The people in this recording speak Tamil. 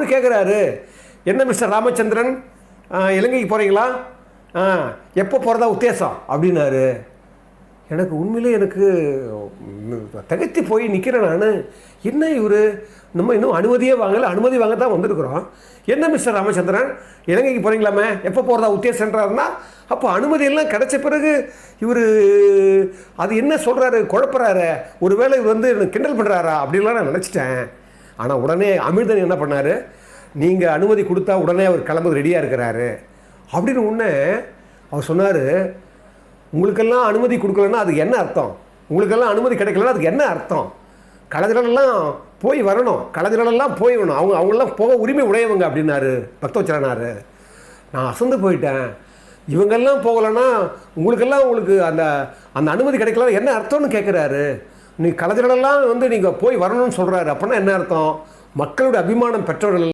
அவர் கேட்குறாரு, என்ன மிஸ்டர் ராமச்சந்திரன், இலங்கைக்கு போகிறீங்களா, எப்போ போகிறதா உத்தேசம் அப்படின்னாரு. எனக்கு உண்மையிலே எனக்கு திகைத்து போய் நிற்கிறேன் நான். என்ன இவர், நம்ம இன்னும் அனுமதியே வாங்கலை, அனுமதி வாங்க தான் வந்திருக்கிறோம். என்ன மிஸ்டர் ராமச்சந்திரன், இலங்கைக்கு போகிறீங்களாமே, எப்போ போகிறதா உத்தேசன்றாருன்னா, அப்போ அனுமதியெல்லாம் கிடைச்ச பிறகு இவர் அது என்ன சொல்கிறாரு, குழப்பறாரு, ஒருவேளை இவர் வந்து கிண்டல் பண்ணுறாரா அப்படின்லாம் நான் நினச்சிட்டேன். ஆனால் உடனே அமிர்தன் என்ன பண்ணார், நீங்கள் அனுமதி கொடுத்தா உடனே அவர் கிளம்புறது ரெடியாக இருக்கிறாரு அப்படின்னு உடனே அவர் சொன்னார், உங்களுக்கெல்லாம் அனுமதி கொடுக்கலன்னா அதுக்கு என்ன அர்த்தம், உங்களுக்கெல்லாம் அனுமதி கிடைக்கலன்னா அதுக்கு என்ன அர்த்தம், கலைஞரெல்லாம் போய் வரணும், கலைஞரெல்லாம் போய் வரணும், அவங்களெல்லாம் போக உரிமை உடையவங்க அப்படின்னாரு பக்தவச்சலனார். நான் அசந்து போயிட்டேன். இவங்கெல்லாம் போகலைன்னா உங்களுக்கு அந்த அந்த அனுமதி கிடைக்கல என்ன அர்த்தம்னு கேட்குறாரு. நீ கலைஞரெல்லாம் வந்து நீங்கள் போய் வரணும்னு சொல்கிறாரு, அப்படின்னா என்ன அர்த்தம், மக்களுடைய அபிமானம் பெற்றவர்கள்